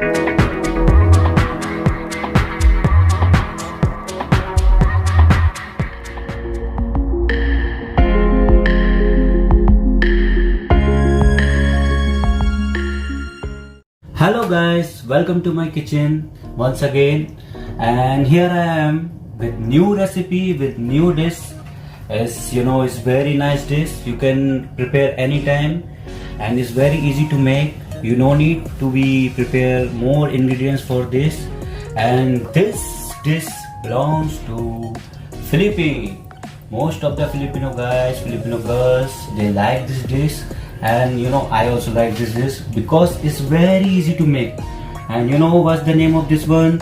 Hello guys, welcome to my kitchen once again, and here I am with new recipe, with new dish. As you know, it's very nice dish. You can prepare anytime and it's very easy to make. You no need to be prepare more ingredients for this, and this dish belongs to Philippines. Most of the Filipino guys, Filipino girls, they like this dish, and you know, I also like this dish because it's very easy to make. And you know what's the name of this one?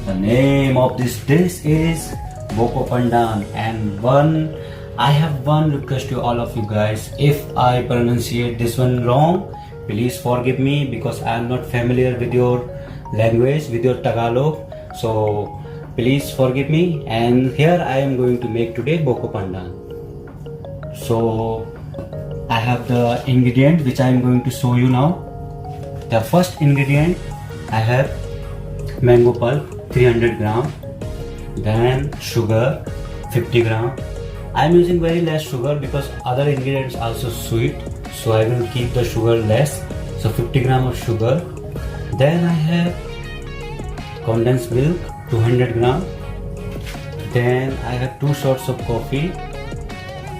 The name of this dish is Boko Pandan. And I have one request to all of you guys. If I pronunciate this one wrong, please forgive me because I am not familiar with your language, with your Tagalog. So please forgive me. And here I am going to make today Boko Pandan. So I have the ingredient which I am going to show you now. The first ingredient, I have mango pulp 300 gram, then sugar 50 gram. I am using very less sugar because other ingredients also sweet, so I will keep the sugar less. So 50 gram of sugar. Then I have condensed milk 200 gram. Then I have 2 shots of coffee.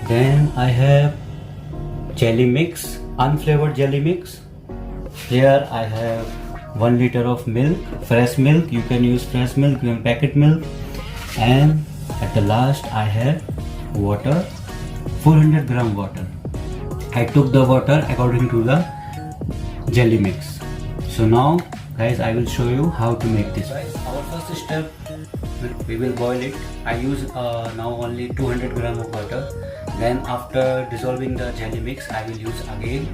Then I have jelly mix, unflavored jelly mix. Here I have 1 liter of milk, fresh milk. You can use fresh milk, you can packet milk. And at the last I have water, 400 gram water. I took the water according to the jelly mix. So now guys, I will show you how to make this. Guys, our first step, we will boil it. I use now only 200 gram of water. Then after dissolving the jelly mix, I will use again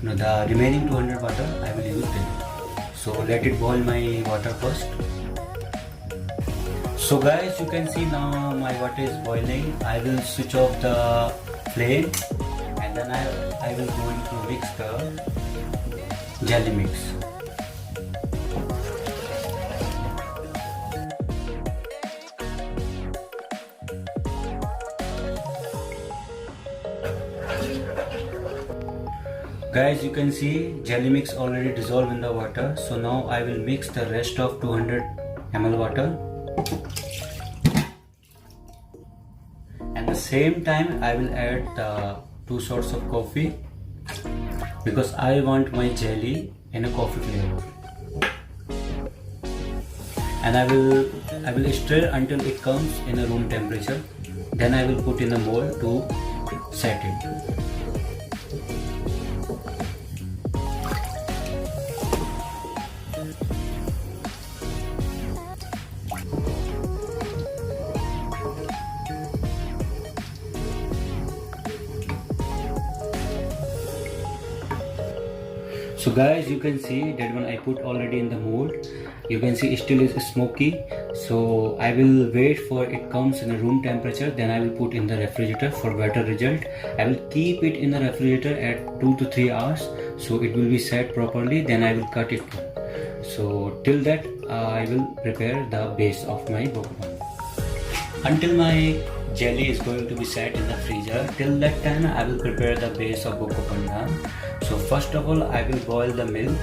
the remaining 200 water. I will use them. So let it boil my water first. So guys, you can see now my water is boiling. I will switch off the flame, and then I will going to mix the jelly mix. Guys, you can see jelly mix already dissolved in the water. So now I will mix the rest of 200 ml water. At the same time, I will add the 2 shots of coffee because I want my jelly in a coffee flavor. And I will stir until it comes in a room temperature. Then I will put in the mold to set it. So guys, you can see that one I put already in the mold. You can see it still is smoky. So I will wait for it comes in a room temperature. Then I will put in the refrigerator for better result. I will keep it in the refrigerator at 2 to 3 hours. So it will be set properly. Then I will cut it. So till that I will prepare the base of my Boko Pandan. Until my jelly is going to be set in the freezer, till that time I will prepare the base of Boko Pandan. So first of all, I will boil the milk.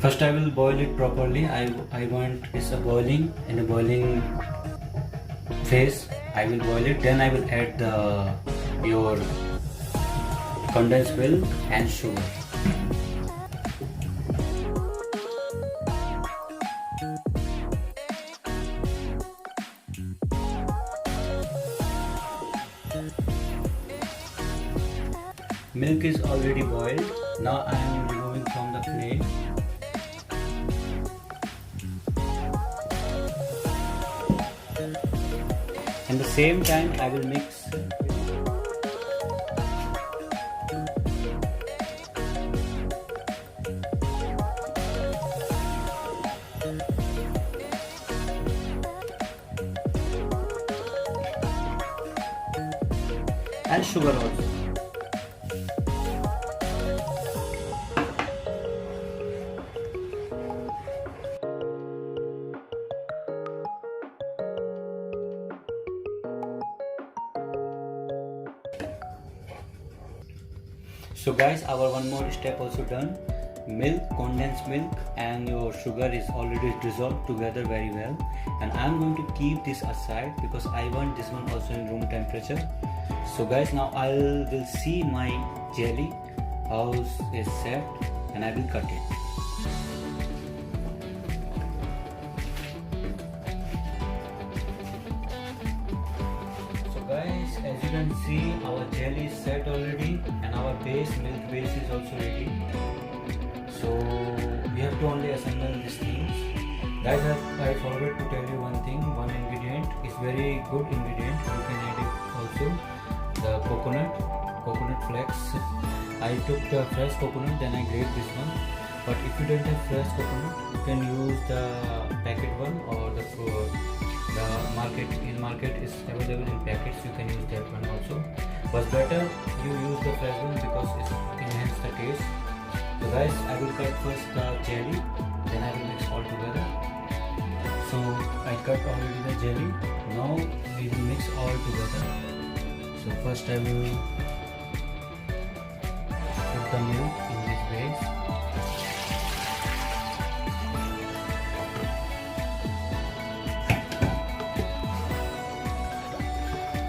First I will boil it properly. I want it's boiling in a boiling phase. I will boil it. Then I will add your condensed milk and sugar. Milk is already boiled. Now I am removing from the flame. At the same time, I will mix and sugar also. So guys, our one more step also done. Milk, condensed milk and your sugar is already dissolved together very well, and I'm going to keep this aside because I want this one also in room temperature. So guys, now I will see my jelly how is set and I will cut it. So guys, as you can see, our jelly is set already and our milk base is also ready. So we have to only assemble these things. Guys, I forgot to tell you one thing. One ingredient is very good ingredient. You can add it also. The coconut flakes. I took the fresh coconut, then I grate this one. But if you don't have fresh coconut, you can use the packet one or the market is available in packets. You can use that one also. But better you use the fresh one because it enhances the taste. So guys, I will cut first the jelly, then I will mix all together. So I cut already the jelly. Now we will mix all together. So first I will put the milk in this base.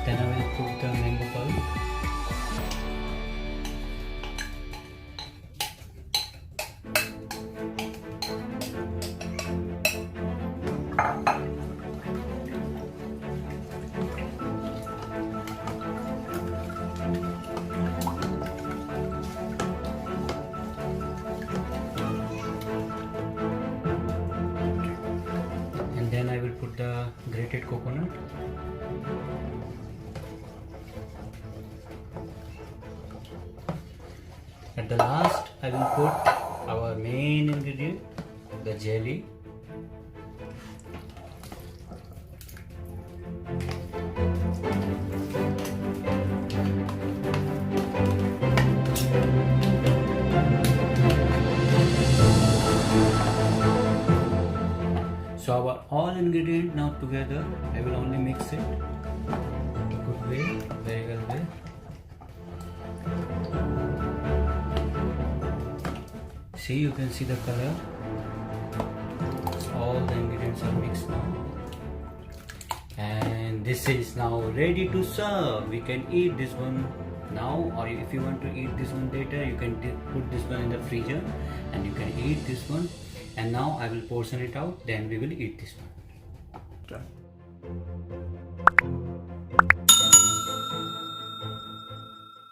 Then I will put the mango pulp. And then I will put the grated coconut. At the last, I will put our main ingredient, the jelly. So our all ingredient now together, I will only mix it good way, very well way. See, you can see the color. All the ingredients are mixed now, and this is now ready to serve. We can eat this one now, or if you want to eat this one later, you can put this one in the freezer and you can eat this one. And now I will portion it out, then we will eat this one.